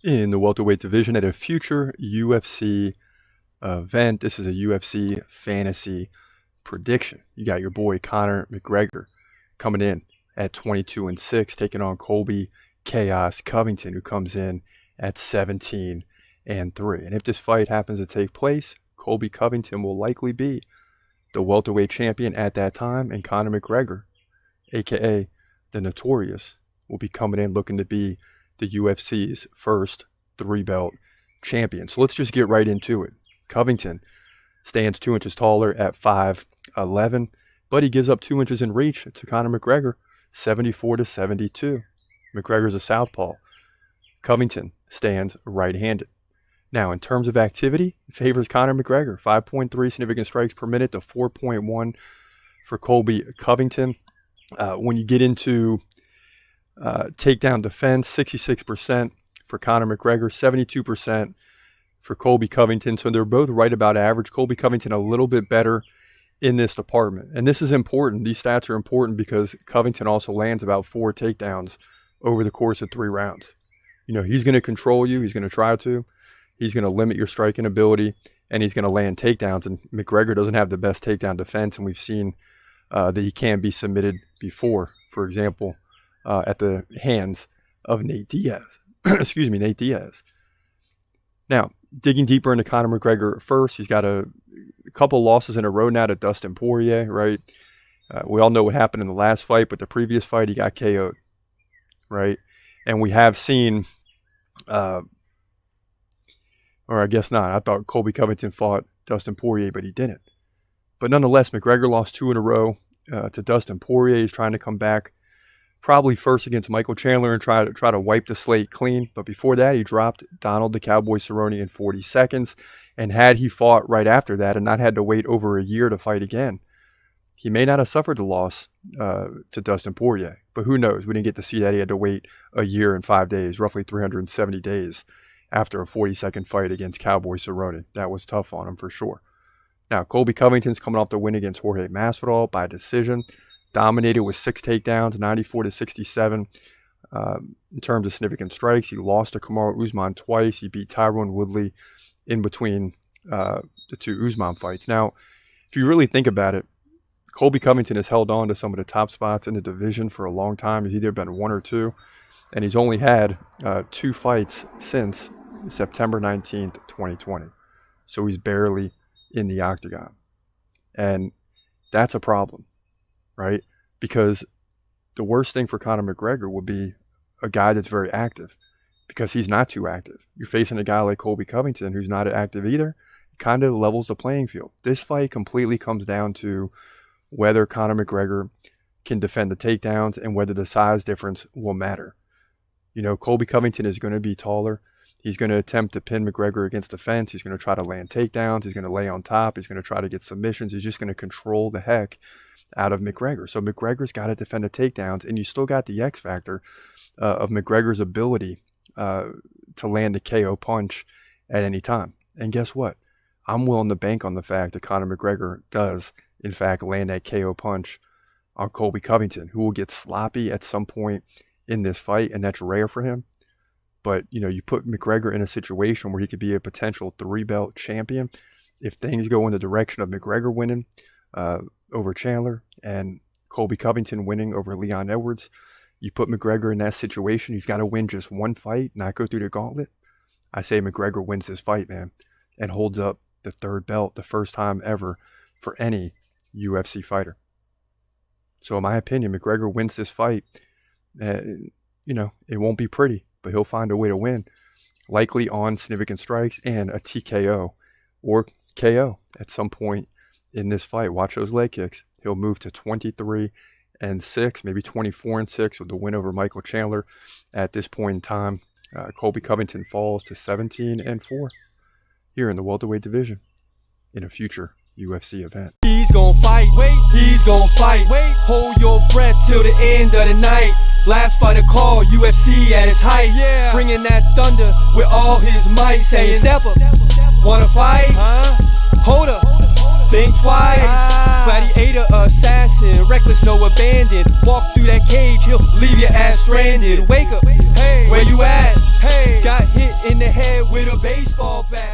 in the welterweight division at a future UFC event. This is a UFC fantasy prediction. You got your boy Conor McGregor coming in at 22-6, taking on Colby Chaos Covington, who comes in at 17-3. And if this fight happens to take place, Colby Covington will likely be the welterweight champion at that time, and Conor McGregor, aka the Notorious, will be coming in looking to be the UFC's first 3-belt champion. So let's just get right into it. Covington stands 2 inches taller at 5'11", but he gives up 2 inches in reach to Conor McGregor, 74-72. McGregor's a southpaw. Covington stands right-handed. Now, in terms of activity, it favors Conor McGregor, 5.3 significant strikes per minute to 4.1 for Colby Covington. When you get into takedown defense, 66% for Conor McGregor, 72% for Colby Covington. So they're both right about average. Colby Covington a little bit better in this department. And this is important. These stats are important because Covington also lands about 4 takedowns over the course of 3 rounds. You know, he's going to control you. He's going to try to. He's going to limit your striking ability, and he's going to land takedowns. And McGregor doesn't have the best takedown defense, and we've seen that he can be submitted before, for example, at the hands of Nate Diaz. Excuse me, Nate Diaz. Now, digging deeper into Conor McGregor first, he's got a couple losses in a row now to Dustin Poirier, right? We all know what happened in the last fight, but the previous fight, he got KO'd, right? And we have seen, or I guess not. I thought Colby Covington fought Dustin Poirier, but he didn't. But nonetheless, McGregor lost 2 in a row to Dustin Poirier. He's trying to come back probably first against Michael Chandler and try to wipe the slate clean. But before that, he dropped Donald the Cowboy Cerrone in 40 seconds. And had he fought right after that and not had to wait over a year to fight again, he may not have suffered the loss to Dustin Poirier. But who knows? We didn't get to see that. He had to wait a year and 5 days, roughly 370 days after a 40-second fight against Cowboy Cerrone. That was tough on him for sure. Now, Colby Covington's coming off the win against Jorge Masvidal by decision. Dominated with 6 takedowns, 94-67. In terms of significant strikes, he lost to Kamaru Usman twice. He beat Tyron Woodley in between the 2 Usman fights. Now, if you really think about it, Colby Covington has held on to some of the top spots in the division for a long time. He's either been 1 or 2, and he's only had 2 fights since September 19th, 2020. So he's barely in the octagon. And that's a problem, right? Because the worst thing for Conor McGregor would be a guy that's very active, because he's not too active. You're facing a guy like Colby Covington who's not active either. It kind of levels the playing field. This fight completely comes down to whether Conor McGregor can defend the takedowns and whether the size difference will matter. You know, Colby Covington is going to be taller. He's going to attempt to pin McGregor against the fence. He's going to try to land takedowns. He's going to lay on top. He's going to try to get submissions. He's just going to control the heck out of McGregor. So McGregor's got to defend the takedowns, and you still got the X factor of McGregor's ability to land a KO punch at any time. And guess what? I'm willing to bank on the fact that Conor McGregor does, in fact, land that KO punch on Colby Covington, who will get sloppy at some point in this fight, and that's rare for him. But, you know, you put McGregor in a situation where he could be a potential 3-belt champion. If things go in the direction of McGregor winning over Chandler and Colby Covington winning over Leon Edwards, you put McGregor in that situation. He's got to win just 1 fight, not go through the gauntlet. I say McGregor wins this fight, man, and holds up the 3rd belt, the first time ever for any UFC fighter. So in my opinion, McGregor wins this fight. You know, it won't be pretty, but he'll find a way to win, likely on significant strikes and a TKO or KO at some point in this fight. Watch those leg kicks. He'll move to 23-6, maybe 24-6 with the win over Michael Chandler. At this point in time, Colby Covington falls to 17-4 here in the welterweight division in a future UFC event. He's gonna fight, wait, he's gonna fight, wait, hold your breath till the end of the night. Last fighter call, UFC at its height, yeah. Bringing that thunder with all his might, saying step up, wanna fight, hold up, think twice, gladiator assassin, reckless no abandon, walk through that cage, he'll leave your ass stranded, wake up, hey, where you at, hey, got hit head with a baseball bat.